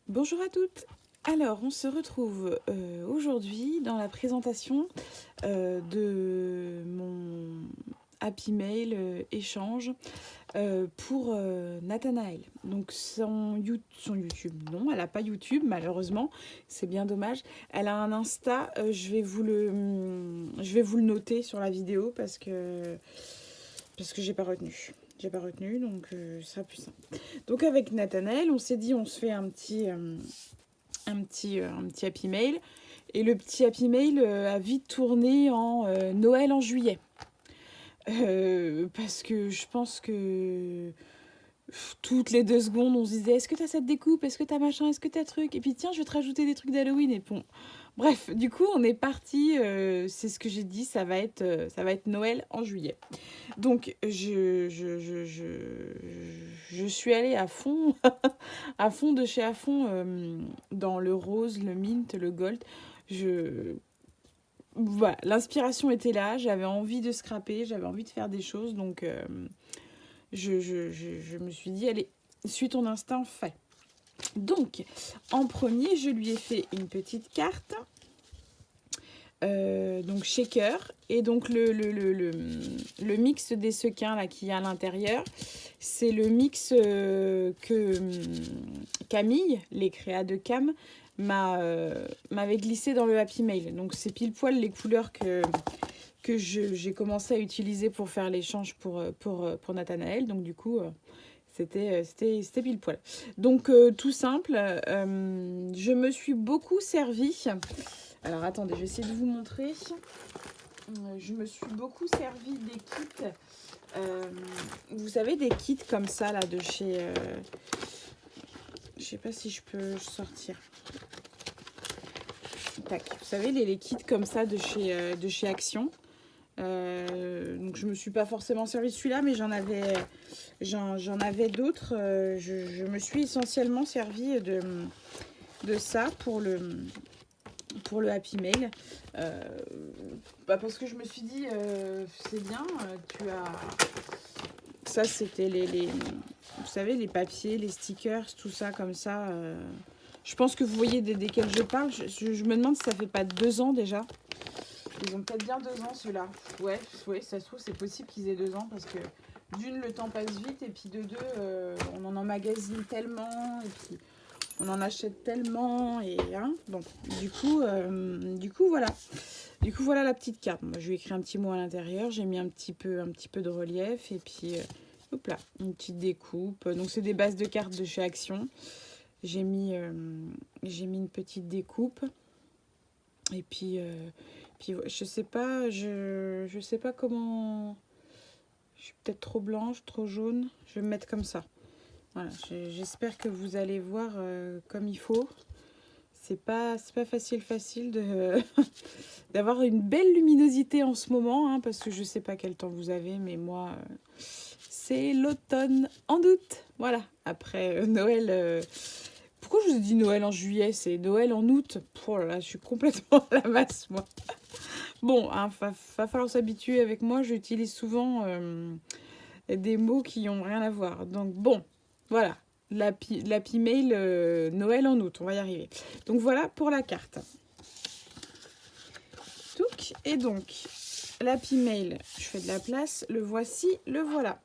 Bonjour à toutes. Alors, on se retrouve aujourd'hui dans la présentation de mon Happy Mail échange pour Nathanaël. Donc, son YouTube, non, elle n'a pas YouTube, malheureusement. C'est bien dommage. Elle a un Insta. Je vais vous le noter sur la vidéo parce que j'ai pas retenu. J'ai pas retenu, donc ça sera plus simple. Donc avec Nathanaël, on s'est dit on se fait un petit Happy Mail. Et le petit Happy Mail a vite tourné en Noël en juillet. Parce que je pense que toutes les 2 secondes, on se disait est-ce que t'as cette découpe, est-ce que t'as machin, est-ce que t'as truc, et puis tiens, je vais te rajouter des trucs d'Halloween. Et bon, bref, du coup, on est parti. C'est ce que j'ai dit, ça va être Noël en juillet. Donc, je suis allée à fond, à fond de chez à fond, dans le rose, le mint, le gold. Voilà, l'inspiration était là, j'avais envie de scraper, j'avais envie de faire des choses, donc je me suis dit, allez, suis ton instinct, fais. Donc, en premier, je lui ai fait une petite carte. Donc shaker, et donc le mix des sequins là qu'il y a à l'intérieur, c'est le mix que Camille, les créas de Cam, m'avait glissé dans le Happy Mail. Donc c'est pile poil les couleurs que j'ai commencé à utiliser pour faire l'échange pour Nathanaël. Donc du coup c'était pile poil. Donc tout simple, je me suis beaucoup servi. Alors attendez, je vais essayer de vous montrer. Je me suis beaucoup servi des kits. Vous savez, des kits comme ça là de chez... je sais pas si je peux sortir. Tac. Vous savez, les kits comme ça de chez Action. Donc je me suis pas forcément servi de celui-là, mais j'en avais d'autres. Je me suis essentiellement servi de ça pour le Happy Mail. Parce que je me suis dit, c'est bien, tu as... Ça, c'était vous savez, les papiers, les stickers, tout ça comme ça. Je pense que vous voyez desquels je parle. Je me demande si ça fait pas 2 ans déjà. Ils ont peut-être bien 2 ans ceux-là. Ouais, ça se trouve, c'est possible qu'ils aient 2 ans parce que d'une, le temps passe vite, et puis de deux, on en emmagasine tellement, et puis on en achète tellement, et hein, bon, du coup voilà. Du coup voilà la petite carte. Moi je lui ai écrit un petit mot à l'intérieur, j'ai mis un petit peu de relief, et puis hop là, une petite découpe. Donc c'est des bases de cartes de chez Action. J'ai mis une petite découpe, et puis je sais pas, je sais pas comment. Je suis peut-être trop blanche, trop jaune. Je vais me mettre comme ça. Voilà, j'espère que vous allez voir comme il faut. C'est pas facile de d'avoir une belle luminosité en ce moment, hein, parce que je sais pas quel temps vous avez, mais moi, c'est l'automne en août. Voilà, après Noël. Pourquoi je vous dis Noël en juillet? C'est Noël en août. Oh là là, je suis complètement à la masse, moi. Bon, hein, va falloir s'habituer avec moi. J'utilise souvent des mots qui n'ont rien à voir. Donc bon, voilà. L'Happy Mail Noël en août, on va y arriver. Donc voilà pour la carte. Touc. Et donc, l'Happy Mail, je fais de la place. Le voici, le voilà.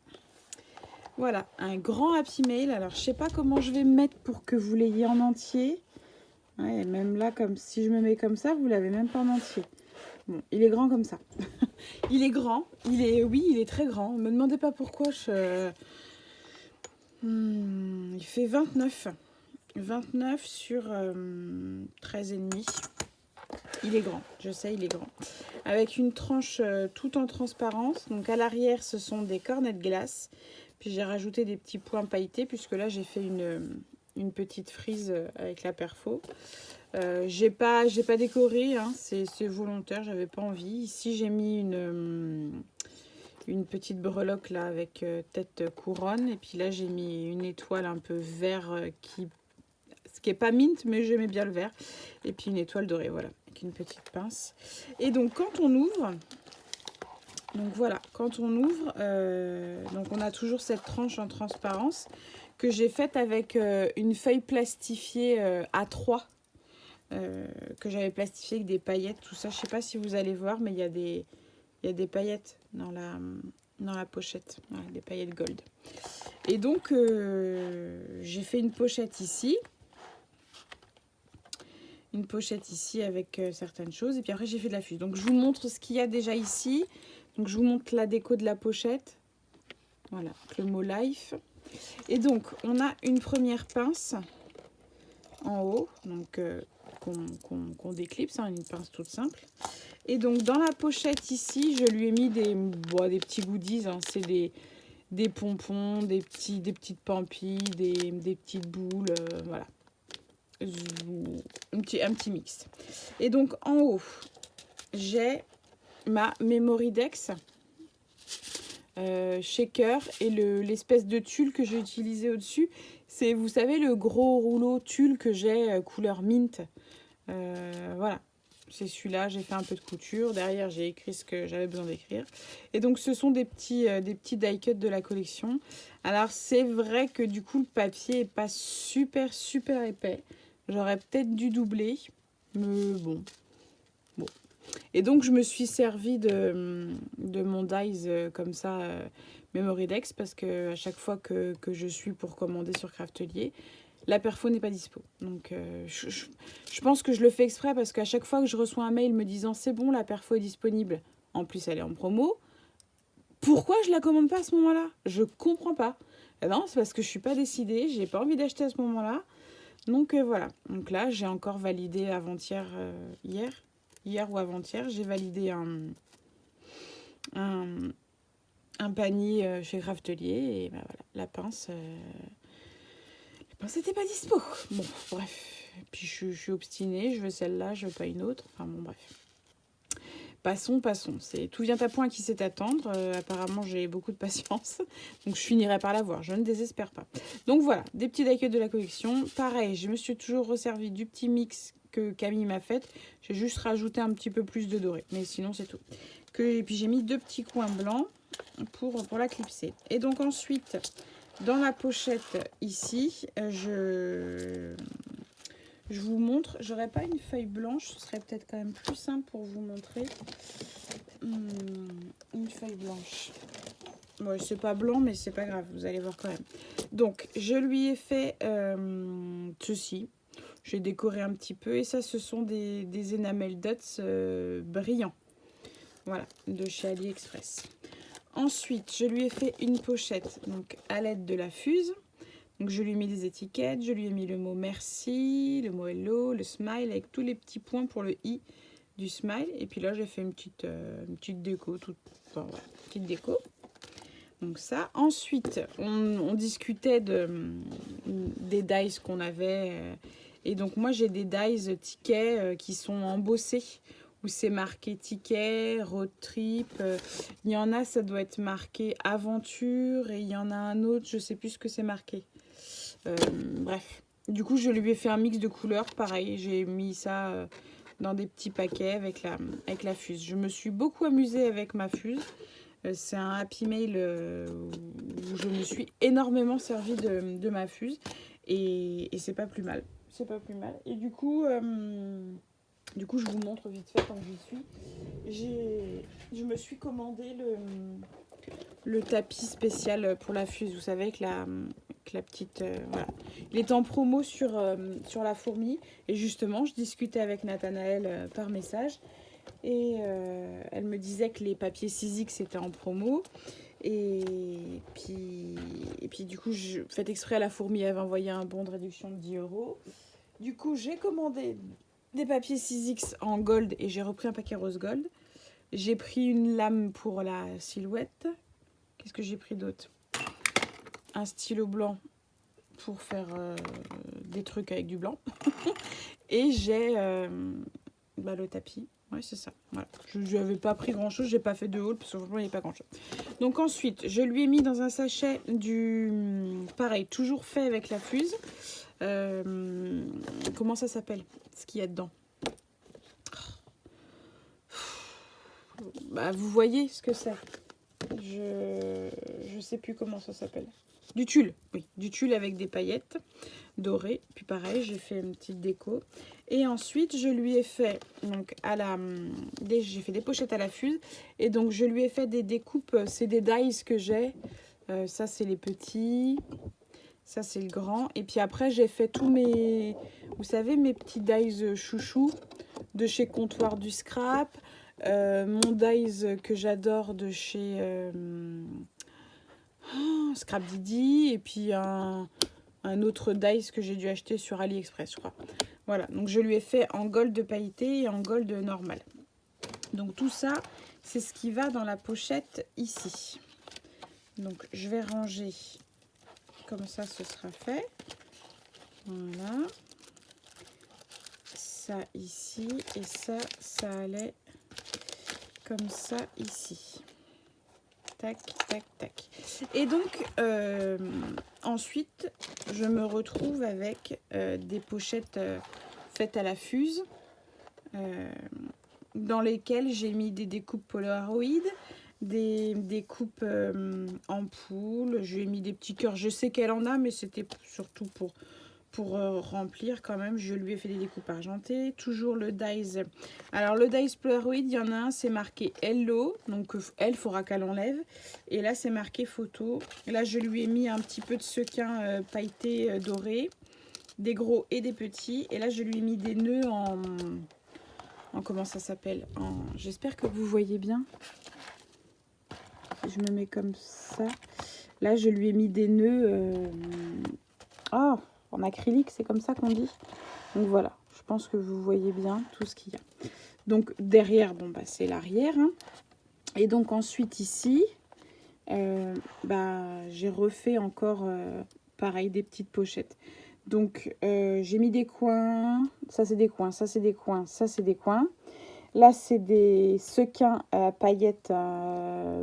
Voilà, un grand Happy Mail. Alors, je sais pas comment je vais me mettre pour que vous l'ayez en entier. Ouais, même là, comme si je me mets comme ça, vous l'avez même pas en entier. Bon, il est grand comme ça. Il est grand. Il est très grand. Ne me demandez pas pourquoi. Il fait 29. 29 sur 13,5. Il est grand, je sais, il est grand. Avec une tranche tout en transparence. Donc à l'arrière, ce sont des cornets de glace. Puis j'ai rajouté des petits points pailletés, puisque là, j'ai fait une petite frise avec la perfo. J'ai pas décoré, hein, c'est volontaire, j'avais pas envie. Ici, j'ai mis une petite breloque là avec tête couronne. Et puis là, j'ai mis une étoile un peu vert ce qui est pas mint, mais j'aimais bien le vert. Et puis une étoile dorée, voilà, avec une petite pince. Et donc, quand on ouvre... Donc voilà, quand on ouvre, donc on a toujours cette tranche en transparence que j'ai faite avec une feuille plastifiée A3 que j'avais plastifiée avec des paillettes, tout ça. Je sais pas si vous allez voir, mais il y a des paillettes dans la pochette, voilà, des paillettes gold. Et donc, j'ai fait une pochette ici. Une pochette ici avec certaines choses. Et puis après, j'ai fait de la fuse. Donc, je vous montre ce qu'il y a déjà ici. Donc, je vous montre la déco de la pochette. Voilà, avec le mot Life. Et donc, on a une première pince en haut. Donc, qu'on déclipse, hein, une pince toute simple. Et donc, dans la pochette ici, je lui ai mis des petits goodies. Hein. C'est des pompons, des petites pampilles, des petites boules. Voilà. Un petit mix. Et donc en haut, j'ai ma Memory Dex shaker et l'espèce de tulle que j'ai utilisé au-dessus. C'est, vous savez, le gros rouleau tulle que j'ai couleur mint. Voilà. C'est celui-là, j'ai fait un peu de couture. Derrière, j'ai écrit ce que j'avais besoin d'écrire. Et donc, ce sont des petits die cut de la collection. Alors, c'est vrai que du coup, le papier n'est pas super épais. J'aurais peut-être dû doubler, mais bon. Et donc, je me suis servi de mon dies comme ça, Memory Dex, parce que à chaque fois que je suis pour commander sur Craftelier, la perfo n'est pas dispo. Donc, je pense que je le fais exprès parce qu'à chaque fois que je reçois un mail me disant c'est bon, la perfo est disponible, en plus elle est en promo, pourquoi je la commande pas à ce moment-là? Je comprends pas. Et non, c'est parce que je suis pas décidée, j'ai pas envie d'acheter à ce moment-là. Donc voilà, donc là j'ai encore validé avant-hier, hier ou avant-hier, j'ai validé un panier chez Craftelier et ben voilà, la pince n'était pas dispo. Bon, bref, puis je suis obstinée, je veux celle-là, je veux pas une autre, enfin bon bref. Passons, c'est tout vient à point qui sait attendre. Apparemment, j'ai beaucoup de patience. Donc, je finirai par l'avoir. Je ne désespère pas. Donc, voilà, des petits die cut de la collection. Pareil, je me suis toujours resservi du petit mix que Camille m'a fait. J'ai juste rajouté un petit peu plus de doré. Mais sinon, c'est tout. Et puis, j'ai mis 2 petits coins blancs pour la clipser. Et donc, ensuite, dans la pochette, ici, je vous montre, j'aurais pas une feuille blanche, ce serait peut-être quand même plus simple pour vous montrer. Une feuille blanche. Bon, c'est pas blanc, mais c'est pas grave, vous allez voir quand même. Donc, je lui ai fait ceci. J'ai décoré un petit peu et ça, ce sont des enamel dots brillants. Voilà, de chez AliExpress. Ensuite, je lui ai fait une pochette donc à l'aide de la fuse. Donc, je lui ai mis des étiquettes, je lui ai mis le mot merci, le mot hello, le smile avec tous les petits points pour le i du smile. Et puis là, j'ai fait une petite déco, petite déco. Donc ça. Ensuite, on discutait des dies qu'on avait. Et donc, moi, j'ai des dies tickets qui sont embossés, où c'est marqué ticket, road trip. Il y en a, ça doit être marqué aventure. Et il y en a un autre, je sais plus ce que c'est marqué. Bref, du coup je lui ai fait un mix de couleurs, pareil, j'ai mis ça dans des petits paquets avec la fuse. Je me suis beaucoup amusée avec ma fuse, c'est un Happy Mail où je me suis énormément servi de ma fuse et c'est pas plus mal, et du coup je vous montre vite fait quand j'y suis. Je me suis commandé le tapis spécial pour la fuse, vous savez, avec la petite... voilà. Il est en promo sur la fourmi. Et justement, je discutais avec Nathanaël par message. Et elle me disait que les papiers 6X étaient en promo. Et puis du coup, faites exprès, à la fourmi avait envoyé un bon de réduction de 10 €. Du coup, j'ai commandé des papiers 6X en gold et j'ai repris un paquet rose gold. J'ai pris une lame pour la silhouette. Qu'est-ce que j'ai pris d'autre? Un stylo blanc pour faire des trucs avec du blanc. Et j'ai le tapis. Ouais, c'est ça. Voilà. Je n'avais pas pris grand-chose. J'ai pas fait de haul parce que franchement, il n'y avait pas grand-chose. Donc ensuite, je lui ai mis dans un sachet pareil, toujours fait avec la fuse. Comment ça s'appelle? Ce qu'il y a dedans. Vous voyez ce que c'est. Je sais plus comment ça s'appelle. du tulle, oui, du tulle avec des paillettes dorées. Puis pareil, j'ai fait une petite déco. Et ensuite, je lui ai fait, donc j'ai fait des pochettes à la fuse. Et donc, je lui ai fait des découpes, c'est des dies que j'ai. Ça, c'est les petits. Ça, c'est le grand. Et puis après, j'ai fait tous mes, vous savez, mes petits dies chouchous de chez Comptoir du Scrap. Mon dies que j'adore de chez Scrap Didi. Et puis un autre dies que j'ai dû acheter sur AliExpress, je crois. Voilà, donc je lui ai fait en gold pailleté et en gold normal. Donc tout ça, c'est ce qui va dans la pochette ici. Donc je vais ranger comme ça, ce sera fait. Voilà. Ça ici et ça allait comme ça ici. Tac, tac, tac. Et donc, ensuite, je me retrouve avec des pochettes faites à la fuse, dans lesquelles j'ai mis des découpes Polaroid, des découpes ampoules, j'ai mis des petits cœurs. Je sais qu'elle en a, mais c'était surtout pour remplir quand même. Je lui ai fait des découpes argentées. Toujours le dies. Alors le dies Polaroid, il y en a un, c'est marqué Hello. Donc elle, faudra qu'elle enlève. Et là, c'est marqué photo. Là, je lui ai mis un petit peu de sequin pailleté doré. Des gros et des petits. Et là, je lui ai mis des nœuds en comment ça s'appelle, j'espère que vous voyez bien. Je me mets comme ça. Là, je lui ai mis des nœuds en acrylique, c'est comme ça qu'on dit. Donc voilà, je pense que vous voyez bien tout ce qu'il y a. Donc derrière, bon bah c'est l'arrière. Hein. Et donc ensuite ici, j'ai refait encore pareil des petites pochettes. Donc j'ai mis des coins, ça c'est des coins, ça c'est des coins, ça c'est des coins. Là c'est des sequins à paillettes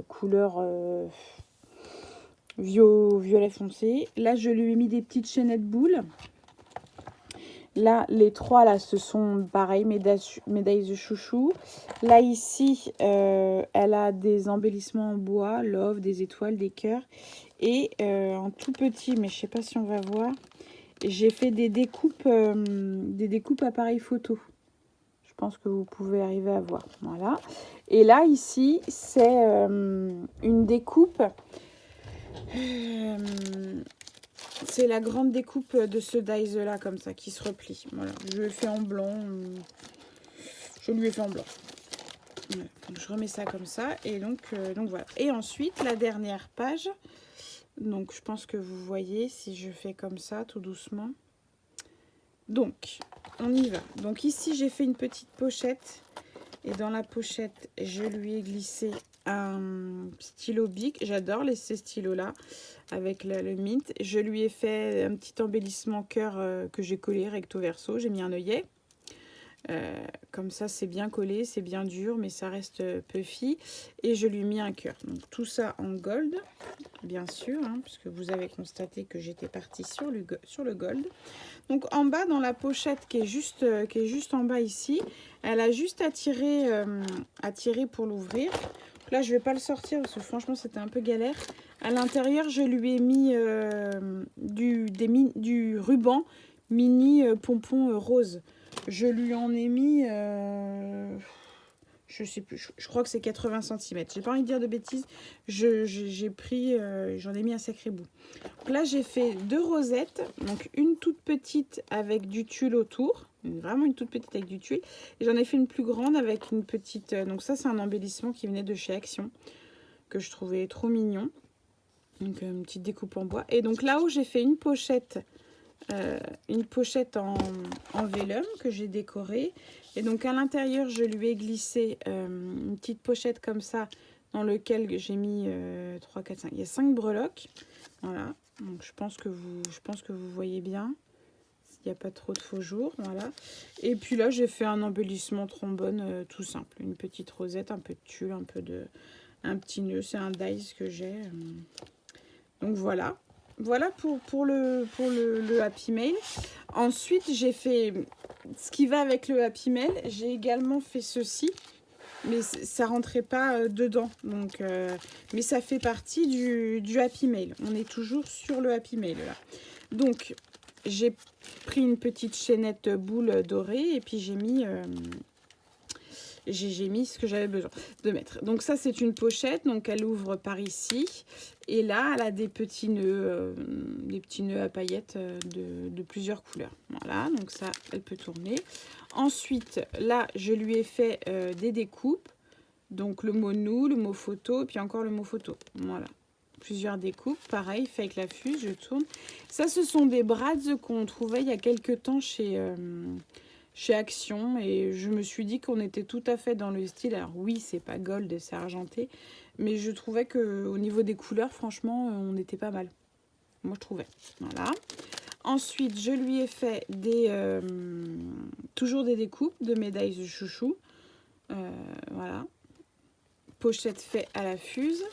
couleur violet foncé. Là je lui ai mis des petites chaînettes boules. Là les trois là ce sont pareil médailles de chouchou. Là ici elle a des embellissements en bois, love, des étoiles, des cœurs. Et en tout petit, mais je sais pas si on va voir, j'ai fait des découpes appareil photo. Je pense que vous pouvez arriver à voir. Voilà. Et là, ici, c'est une découpe. C'est la grande découpe de ce dies-là, comme ça, qui se replie. Voilà. Je l'ai fait en blanc. Je lui ai fait en blanc. Voilà. Donc, je remets ça comme ça. Et donc voilà. Et ensuite, la dernière page. Donc, je pense que vous voyez si je fais comme ça, tout doucement. Donc, on y va. Donc ici, j'ai fait une petite pochette. Et dans la pochette, je lui ai glissé un stylo Bic. J'adore ces stylos-là avec le mint. Je lui ai fait un petit embellissement cœur que j'ai collé recto verso. J'ai mis un œillet. Comme ça, c'est bien collé, c'est bien dur, mais ça reste puffy. Et je lui ai mis un cœur. Donc tout ça en gold, bien sûr, hein, puisque vous avez constaté que j'étais partie sur le gold. Donc en bas, dans la pochette qui est juste en bas ici, elle a juste à tirer pour l'ouvrir. Là, je ne vais pas le sortir parce que franchement, c'était un peu galère. À l'intérieur, je lui ai mis du ruban mini pompon rose. Je lui en ai mis, je sais plus, je crois que c'est 80 cm. J'ai pas envie de dire de bêtises. J'ai pris, j'en ai mis un sacré bout. Donc là, j'ai fait 2 rosettes. Donc une toute petite avec du tulle autour. Vraiment une toute petite avec du tulle. Et j'en ai fait une plus grande avec une petite. Donc ça, c'est un embellissement qui venait de chez Action. Que je trouvais trop mignon. Donc une petite découpe en bois. Et donc là-haut, j'ai fait une pochette en vélum que j'ai décorée. Et donc à l'intérieur, je lui ai glissé une petite pochette comme ça dans lequel j'ai mis 3, 4, 5. Il y a 5 breloques. Voilà. Donc je pense que vous voyez bien. Il n'y a pas trop de faux jours. Voilà. Et puis là, j'ai fait un embellissement trombone tout simple. Une petite rosette, un peu de tulle, un petit nœud. C'est un dies que j'ai. Donc voilà. Voilà pour le Happy Mail. Ensuite, j'ai fait ce qui va avec le Happy Mail. J'ai également fait ceci. mais ça rentrait pas dedans. Donc, mais ça fait partie du Happy Mail. On est toujours sur le Happy Mail là. Donc, j'ai pris une petite chaînette boule dorée et puis j'ai mis ce que j'avais besoin de mettre. Donc ça, c'est une pochette. Donc elle ouvre par ici. Et là, elle a des petits nœuds à paillettes de plusieurs couleurs. Voilà, donc ça, elle peut tourner. Ensuite, là, je lui ai fait des découpes. Donc le mot nous, le mot photo, et puis encore le mot photo. Voilà. Plusieurs découpes, pareil, fait avec la fuse, je tourne. Ça, ce sont des brads qu'on trouvait il y a quelques temps chez Action. Et je me suis dit qu'on était tout à fait dans le style. Alors oui, c'est pas gold, c'est argenté. Mais je trouvais qu'au niveau des couleurs, franchement, on était pas mal. Moi, je trouvais. Voilà. Ensuite, je lui ai fait toujours des découpes de médailles de chouchou. Voilà. Pochette fait à la fuse.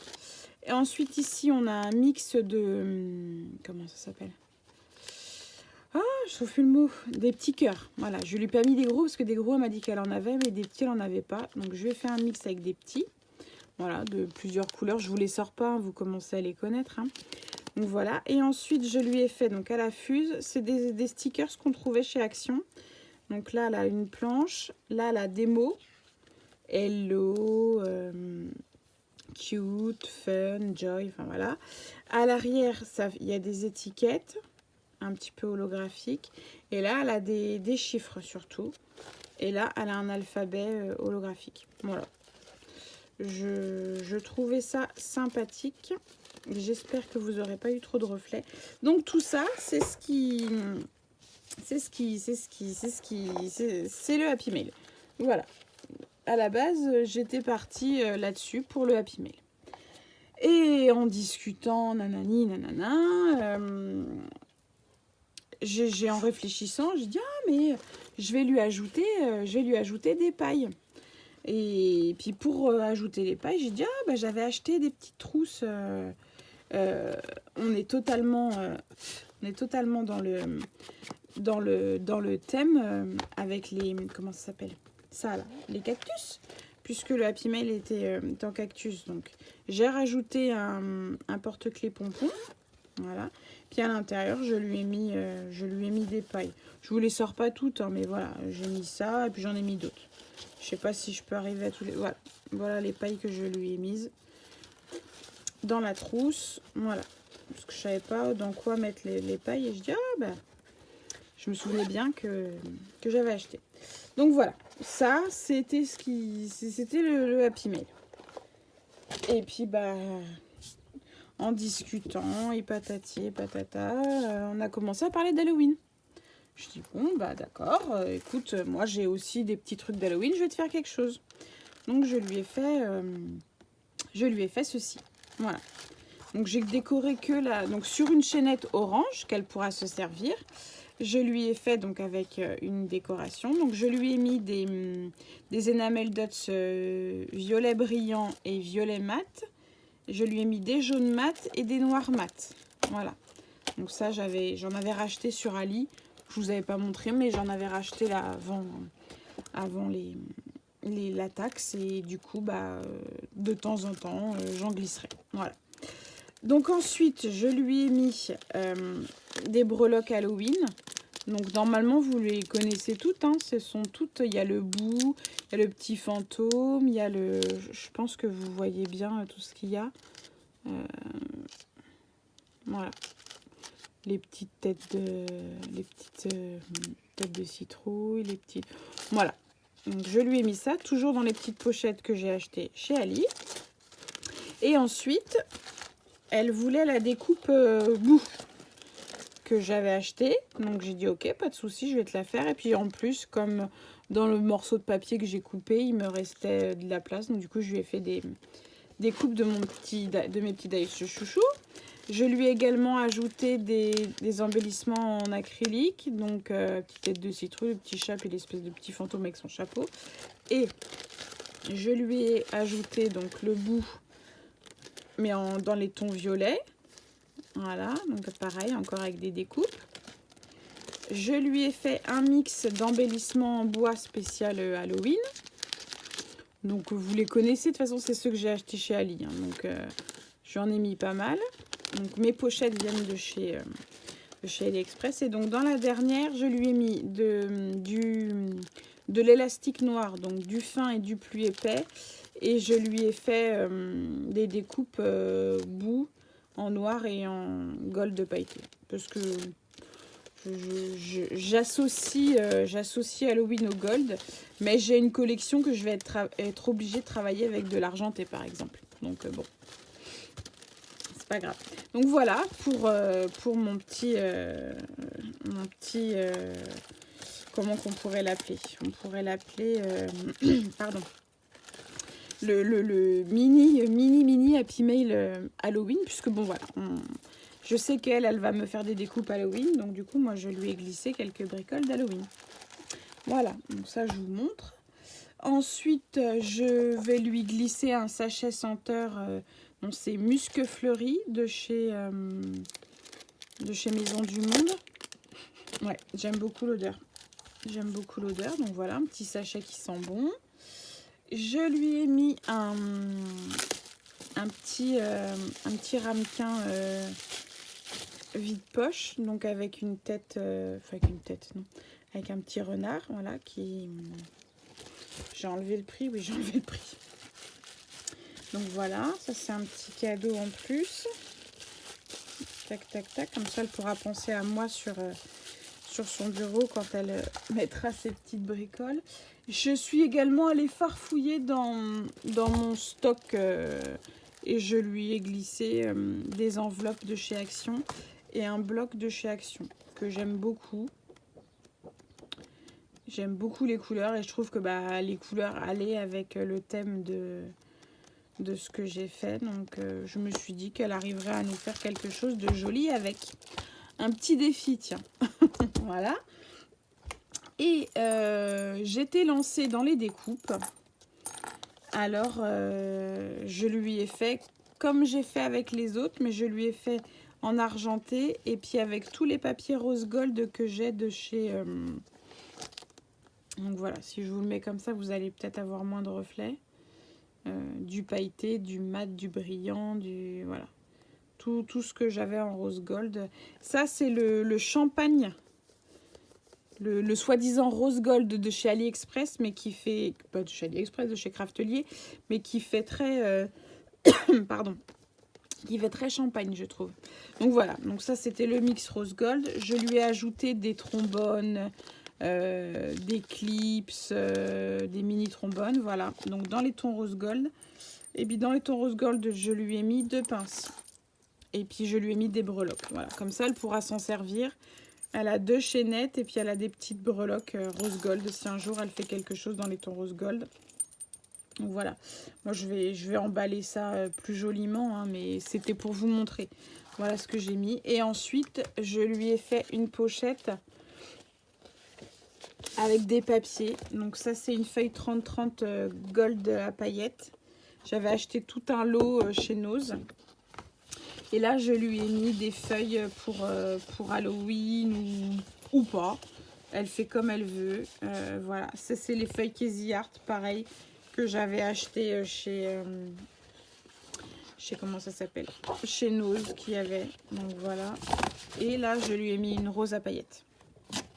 Et ensuite, ici, on a un mix de... comment ça s'appelle? Ah, je trouve plus le mot. Des petits cœurs. Voilà, je lui ai pas mis des gros parce que des gros, elle m'a dit qu'elle en avait, mais des petits, elle en avait pas. Donc, je lui ai fait un mix avec des petits. Voilà, de plusieurs couleurs. Je vous les sors pas, hein, vous commencez à les connaître. Hein. Donc, voilà. Et ensuite, je lui ai fait, donc à la fuse, c'est des stickers qu'on trouvait chez Action. Donc là, elle a une planche. Là, elle a des mots. Hello... cute, fun, joy, enfin voilà. À l'arrière, il y a des étiquettes, un petit peu holographiques. Et là, elle a des chiffres surtout. Et là, elle a un alphabet holographique. Voilà. Je trouvais ça sympathique. J'espère que vous n'aurez pas eu trop de reflets. Donc tout ça, c'est le Happy Mail. Voilà. À la base, j'étais partie là-dessus pour le Happy Mail. Et en discutant, nanani, nanana, en réfléchissant, j'ai dit, ah, mais je vais lui ajouter des pailles. Et puis pour ajouter les pailles, j'ai dit, ah, bah, j'avais acheté des petites trousses. On est totalement dans le thème avec les... Comment ça s'appelle ? Ça là, les cactus, puisque le Happy Mail était en cactus. Donc j'ai rajouté un porte-clés pompon, voilà. Puis à l'intérieur, je lui ai mis des pailles. Je vous les sors pas toutes, hein, mais voilà, j'ai mis ça et puis j'en ai mis d'autres. Je sais pas si je peux arriver à tous les... Voilà les pailles que je lui ai mises dans la trousse, voilà. Parce que je savais pas dans quoi mettre les pailles et je dis, ah ben, je me souvenais bien que j'avais acheté. Donc voilà, ça c'était le Happy Mail. Et puis bah en discutant et patati et patata, on a commencé à parler d'Halloween. Je dis bon bah d'accord, écoute, moi j'ai aussi des petits trucs d'Halloween, je vais te faire quelque chose. Donc je lui ai fait ceci. Voilà. Donc j'ai décoré que là, donc sur une chaînette orange qu'elle pourra se servir. Je lui ai fait donc avec une décoration. Donc je lui ai mis des enamel dots violet brillant et violet mat. Je lui ai mis des jaunes mat et des noirs mat. Voilà. Donc ça j'en avais racheté sur Ali. Je vous avais pas montré, mais j'en avais racheté là avant la taxe. Et du coup, bah, de temps en temps, j'en glisserai. Voilà. Donc ensuite, je lui ai mis des breloques Halloween. Donc normalement, vous les connaissez toutes. Hein. Ce sont toutes. Il y a le bout, il y a le petit fantôme, il y a le... Je pense que vous voyez bien tout ce qu'il y a. Voilà. Les petites têtes de citrouille, les petites... Voilà. Donc je lui ai mis ça, toujours dans les petites pochettes que j'ai achetées chez Ali. Et ensuite... Elle voulait la découpe bout que j'avais acheté. Donc j'ai dit ok, pas de souci, je vais te la faire. Et puis en plus, comme dans le morceau de papier que j'ai coupé, il me restait de la place. Donc du coup, je lui ai fait des coupes de mes petits dailles de chouchou. Je lui ai également ajouté des embellissements en acrylique. Donc petite tête de citrouille, le petit chat et l'espèce de petit fantôme avec son chapeau. Et je lui ai ajouté donc le bout, mais dans les tons violets. Voilà, donc pareil, encore avec des découpes. Je lui ai fait un mix d'embellissement en bois spécial Halloween. Donc vous les connaissez, de toute façon c'est ceux que j'ai achetés chez Ali. Hein. Donc j'en ai mis pas mal. Donc mes pochettes viennent de chez AliExpress. Et donc dans la dernière, je lui ai mis de l'élastique noir, donc du fin et du plus épais. Et je lui ai fait des découpes bout en noir et en gold pailleté. Parce que j'associe Halloween au gold, mais j'ai une collection que je vais être obligée de travailler avec de l'argenté par exemple. Donc bon, c'est pas grave. Donc voilà pour mon petit comment qu'on pourrait l'appeler? On pourrait l'appeler pardon. Le mini Happy Mail Halloween, puisque bon voilà, je sais elle va me faire des découpes Halloween, donc du coup moi je lui ai glissé quelques bricoles d'Halloween. Voilà, donc ça je vous montre. Ensuite je vais lui glisser un sachet senteur, donc c'est Musc Fleuri de chez Maison du Monde. Ouais, j'aime beaucoup l'odeur. J'aime beaucoup l'odeur, donc voilà, un petit sachet qui sent bon. Je lui ai mis un petit ramequin vide-poche, donc avec une tête, avec un petit renard, voilà, qui... J'ai enlevé le prix, oui, j'ai enlevé le prix. Donc voilà, ça c'est un petit cadeau en plus. Tac, tac, tac, comme ça elle pourra penser à moi sur son bureau quand elle mettra ses petites bricoles. Je suis également allée farfouiller dans mon stock et je lui ai glissé des enveloppes de chez Action et un bloc de chez Action que j'aime beaucoup. J'aime beaucoup les couleurs et je trouve que les couleurs allaient avec le thème de ce que j'ai fait. Donc je me suis dit qu'elle arriverait à nous faire quelque chose de joli avec. Un petit défi, tiens. Voilà. Et j'étais lancée dans les découpes. Alors, je lui ai fait comme j'ai fait avec les autres, mais je lui ai fait en argenté. Et puis avec tous les papiers rose gold que j'ai de chez... Donc voilà, si je vous le mets comme ça, vous allez peut-être avoir moins de reflets. Du pailleté, du mat, du brillant, du... Voilà. Tout ce que j'avais en rose gold. Ça, c'est le champagne. Le soi-disant rose gold de chez AliExpress, mais qui fait... Pas de chez AliExpress, de chez Craftelier, mais qui fait très... pardon. Qui fait très champagne, je trouve. Donc voilà. Donc ça, c'était le mix rose gold. Je lui ai ajouté des trombones, des clips, des mini trombones. Voilà. Donc dans les tons rose gold. Et puis dans les tons rose gold, je lui ai mis 2 pinces. Et puis je lui ai mis des breloques. Voilà. Comme ça, elle pourra s'en servir. Elle a 2 chaînettes et puis elle a des petites breloques rose gold si un jour elle fait quelque chose dans les tons rose gold. Donc voilà, moi je vais emballer ça plus joliment, hein, mais c'était pour vous montrer. Voilà ce que j'ai mis. Et ensuite, je lui ai fait une pochette avec des papiers. Donc ça, c'est une feuille 30-30 gold à paillettes. J'avais acheté tout un lot chez Nose. Et là, je lui ai mis des feuilles pour Halloween ou pas. Elle fait comme elle veut. Voilà, ça c'est les feuilles Casey Art, pareil, que j'avais acheté chez comment ça s'appelle, chez Nose qui avait. Donc voilà. Et là, je lui ai mis une rose à paillettes.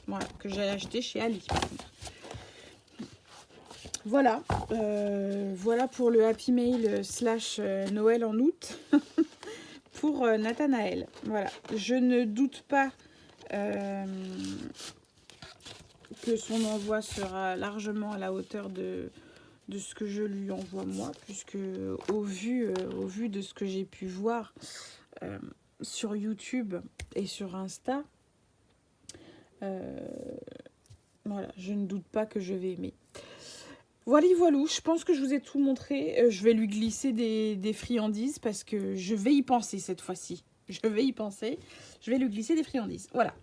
Voilà, que j'ai acheté chez Ali. Par contre. Voilà, voilà pour le Happy Mail / Noël en août. Pour Nathanaël. Voilà. Je ne doute pas que son envoi sera largement à la hauteur de ce que je lui envoie moi, puisque au vu de ce que j'ai pu voir sur YouTube et sur Insta, voilà, je ne doute pas que je vais aimer. Voilà, je pense que je vous ai tout montré. Je vais lui glisser des friandises parce que je vais y penser cette fois-ci. Je vais y penser. Je vais lui glisser des friandises. Voilà.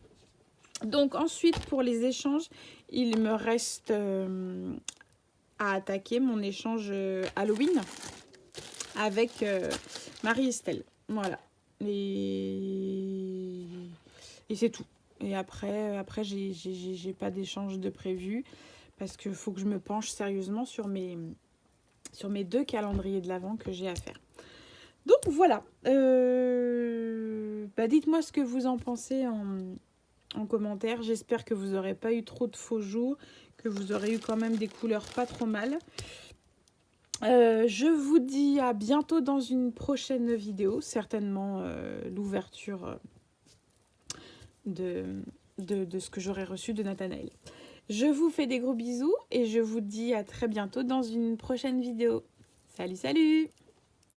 Donc ensuite, pour les échanges, il me reste à attaquer mon échange Halloween avec Marie-Estelle. Voilà. Et c'est tout. Et après j'ai pas d'échange de prévu. Parce qu'il faut que je me penche sérieusement sur mes sur mes 2 calendriers de l'Avent que j'ai à faire. Donc voilà, dites-moi ce que vous en pensez en commentaire. J'espère que vous n'aurez pas eu trop de faux joues, que vous aurez eu quand même des couleurs pas trop mal. Je vous dis à bientôt dans une prochaine vidéo, certainement l'ouverture de ce que j'aurai reçu de Nathanaël. Je vous fais des gros bisous et je vous dis à très bientôt dans une prochaine vidéo. Salut, salut!